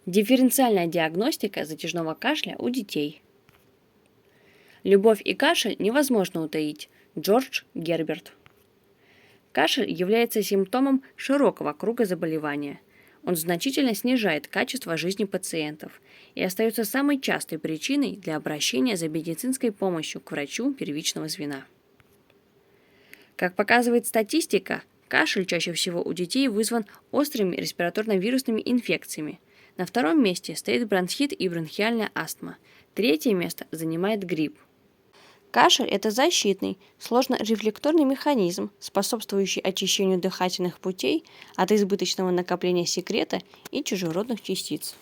Дифференциальная диагностика затяжного кашля у детей. Любовь и кашель невозможно утаить. Джордж Герберт. Кашель является симптомом широкого круга заболевания. Он значительно снижает качество жизни пациентов и остается самой частой причиной для обращения за медицинской помощью к врачу первичного звена. Как показывает статистика, кашель чаще всего у детей вызван острыми респираторно-вирусными инфекциями. На втором месте стоит бронхит и бронхиальная астма. Третье место занимает грипп. Кашель – это защитный, сложно-рефлекторный механизм, способствующий очищению дыхательных путей от избыточного накопления секрета и чужеродных частиц.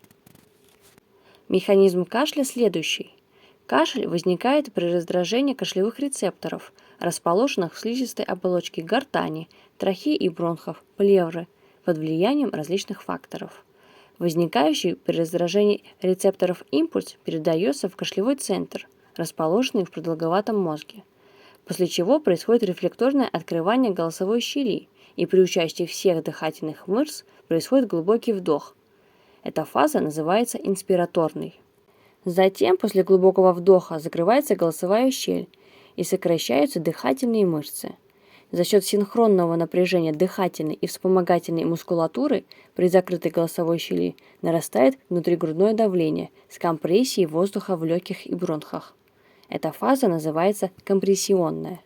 Механизм кашля следующий. Кашель возникает при раздражении кашлевых рецепторов, расположенных в слизистой оболочке гортани, трахеи и бронхов, плевры, под влиянием различных факторов. Возникающий при раздражении рецепторов импульс передается в кашлевой центр, расположенный в продолговатом мозге, после чего происходит рефлекторное открывание голосовой щели, и при участии всех дыхательных мышц происходит глубокий вдох. Эта фаза называется инспираторной. Затем, после глубокого вдоха, закрывается голосовая щель и сокращаются дыхательные мышцы. За счет синхронного напряжения дыхательной и вспомогательной мускулатуры при закрытой голосовой щели нарастает внутригрудное давление с компрессией воздуха в легких и бронхах. Эта фаза называется компрессионная.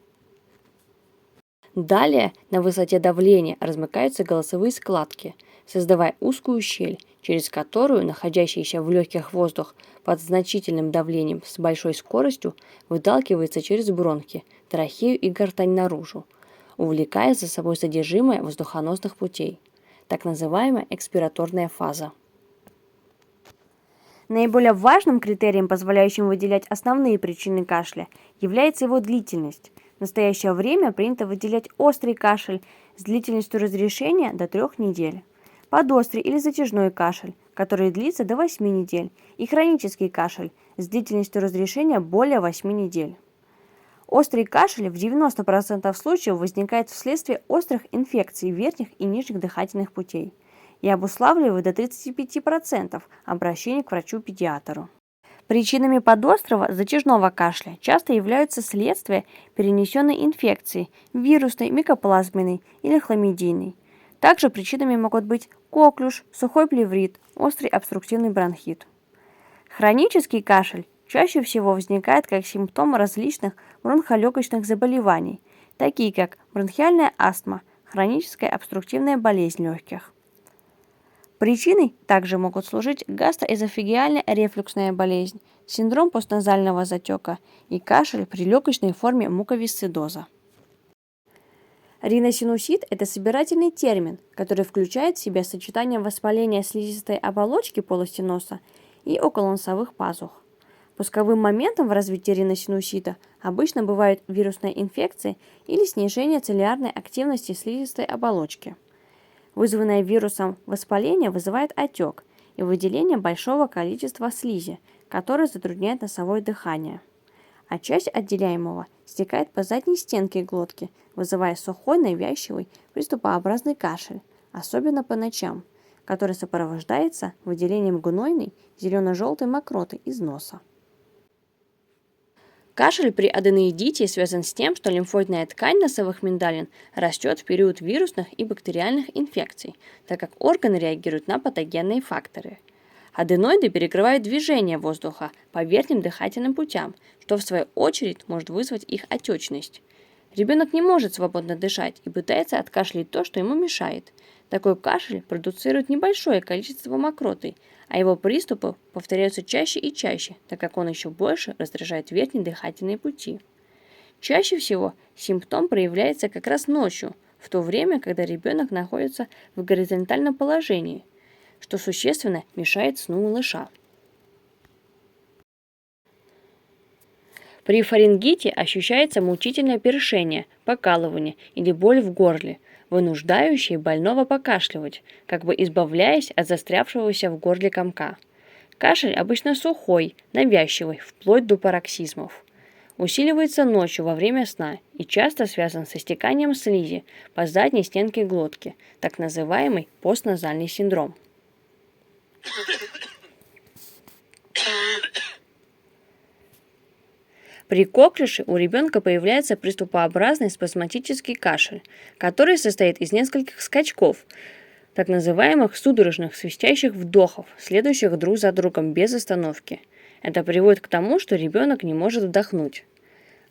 Далее на высоте давления размыкаются голосовые складки, создавая узкую щель, через которую находящийся в легких воздух под значительным давлением с большой скоростью выталкивается через бронхи, трахею и гортань наружу, увлекая за собой содержимое воздухоносных путей, так называемая экспираторная фаза. Наиболее важным критерием, позволяющим выделять основные причины кашля, является его длительность. В настоящее время принято выделять острый кашель с длительностью разрешения до 3 недель, подострый или затяжной кашель, который длится до 8 недель, и хронический кашель с длительностью разрешения более 8 недель. Острый кашель в 90% случаев возникает вследствие острых инфекций верхних и нижних дыхательных путей и обуславливает до 35% обращений к врачу-педиатру. Причинами подострого затяжного кашля часто являются следствия перенесенной инфекции – вирусной, микоплазменной или хламидийной. Также причинами могут быть коклюш, сухой плеврит, острый обструктивный бронхит. Хронический кашель чаще всего возникает как симптом различных бронхолегочных заболеваний, такие как бронхиальная астма, хроническая обструктивная болезнь легких. Причиной также могут служить гастроэзофагеальная рефлюксная болезнь, синдром постназального затека и кашель при легочной форме муковисцидоза. Риносинусит – это собирательный термин, который включает в себя сочетание воспаления слизистой оболочки полости носа и околоносовых пазух. Пусковым моментом в развитии риносинусита обычно бывают вирусная инфекция или снижение целлюлярной активности слизистой оболочки. Вызванное вирусом воспаление вызывает отек и выделение большого количества слизи, которое затрудняет носовое дыхание. А часть отделяемого стекает по задней стенке глотки, вызывая сухой, навязчивый, приступообразный кашель, особенно по ночам, который сопровождается выделением гнойной зелено-желтой мокроты из носа. Кашель при аденоидите связан с тем, что лимфоидная ткань носовых миндалин растет в период вирусных и бактериальных инфекций, так как органы реагируют на патогенные факторы. Аденоиды перекрывают движение воздуха по верхним дыхательным путям, что в свою очередь может вызвать их отечность. Ребенок не может свободно дышать и пытается откашлять то, что ему мешает. Такой кашель продуцирует небольшое количество мокроты, а его приступы повторяются чаще и чаще, так как он еще больше раздражает верхние дыхательные пути. Чаще всего симптом проявляется как раз ночью, в то время, когда ребенок находится в горизонтальном положении, что существенно мешает сну малыша. При фарингите ощущается мучительное першение, покалывание или боль в горле, вынуждающие больного покашливать, как бы избавляясь от застрявшегося в горле комка. Кашель обычно сухой, навязчивый, вплоть до пароксизмов. Усиливается ночью во время сна и часто связан со стеканием слизи по задней стенке глотки, так называемый постназальный синдром. При коклюше у ребенка появляется приступообразный спазматический кашель, который состоит из нескольких скачков, так называемых судорожных свистящих вдохов, следующих друг за другом без остановки. Это приводит к тому, что ребенок не может вдохнуть.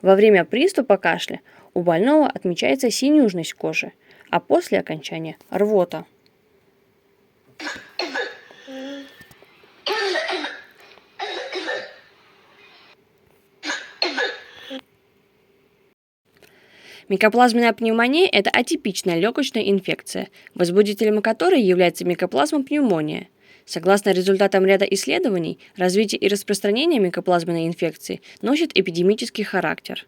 Во время приступа кашля у больного отмечается синюшность кожи, а после окончания – рвота. Микоплазменная пневмония – это атипичная легочная инфекция, возбудителем которой является микоплазма пневмония. Согласно результатам ряда исследований, развитие и распространение микоплазменной инфекции носит эпидемический характер.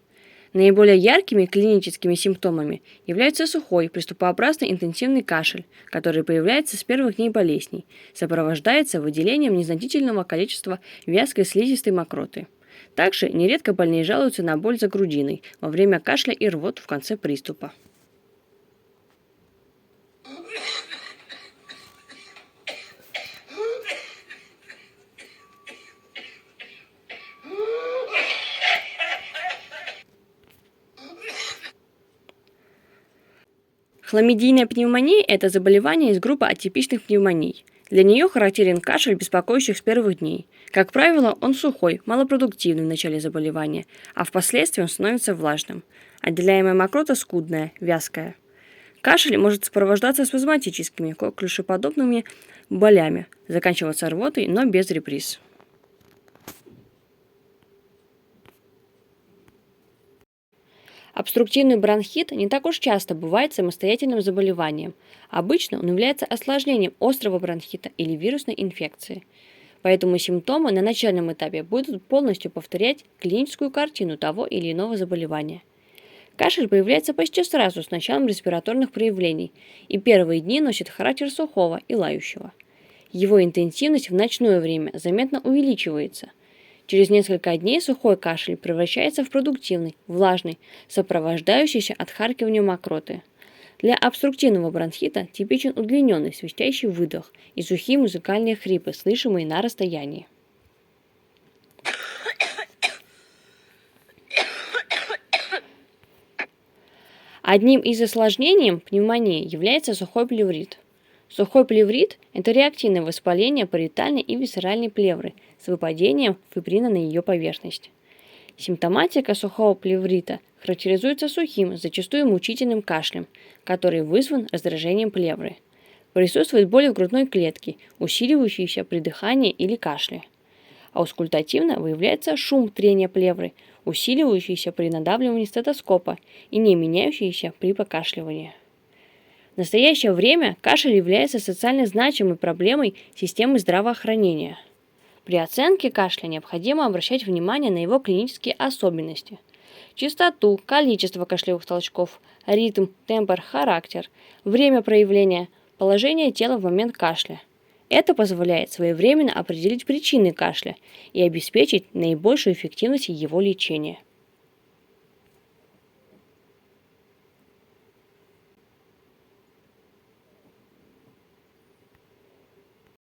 Наиболее яркими клиническими симптомами являются сухой, приступообразный интенсивный кашель, который появляется с первых дней болезней, сопровождается выделением незначительного количества вязкой слизистой мокроты. Также нередко больные жалуются на боль за грудиной во время кашля и рвот в конце приступа. Хламидийная пневмония – это заболевание из группы атипичных пневмоний. Для нее характерен кашель, беспокоящих с первых дней. Как правило, он сухой, малопродуктивный в начале заболевания, а впоследствии он становится влажным. Отделяемая мокрота скудная, вязкая. Кашель может сопровождаться спазматическими, коклюшеподобными болями, заканчиваться рвотой, но без реприз. Обструктивный бронхит не так уж часто бывает самостоятельным заболеванием. Обычно он является осложнением острого бронхита или вирусной инфекции. Поэтому симптомы на начальном этапе будут полностью повторять клиническую картину того или иного заболевания. Кашель появляется почти сразу с началом респираторных проявлений, и первые дни носит характер сухого и лающего. Его интенсивность в ночное время заметно увеличивается. Через несколько дней сухой кашель превращается в продуктивный, влажный, сопровождающийся отхаркиванием мокроты. Для обструктивного бронхита типичен удлиненный свистящий выдох и сухие музыкальные хрипы, слышимые на расстоянии. Одним из осложнений пневмонии является сухой плеврит. Сухой плеврит – это реактивное воспаление париетальной и висцеральной плевры с выпадением фибрина на ее поверхность. Симптоматика сухого плеврита характеризуется сухим, зачастую мучительным кашлем, который вызван раздражением плевры. Присутствует боль в грудной клетке, усиливающаяся при дыхании или кашле. Аускультативно выявляется шум трения плевры, усиливающийся при надавливании стетоскопа и не меняющийся при покашливании. В настоящее время кашель является социально значимой проблемой системы здравоохранения. При оценке кашля необходимо обращать внимание на его клинические особенности: частоту, количество кашлевых толчков, ритм, темпор, характер, время проявления, положение тела в момент кашля. Это позволяет своевременно определить причины кашля и обеспечить наибольшую эффективность его лечения.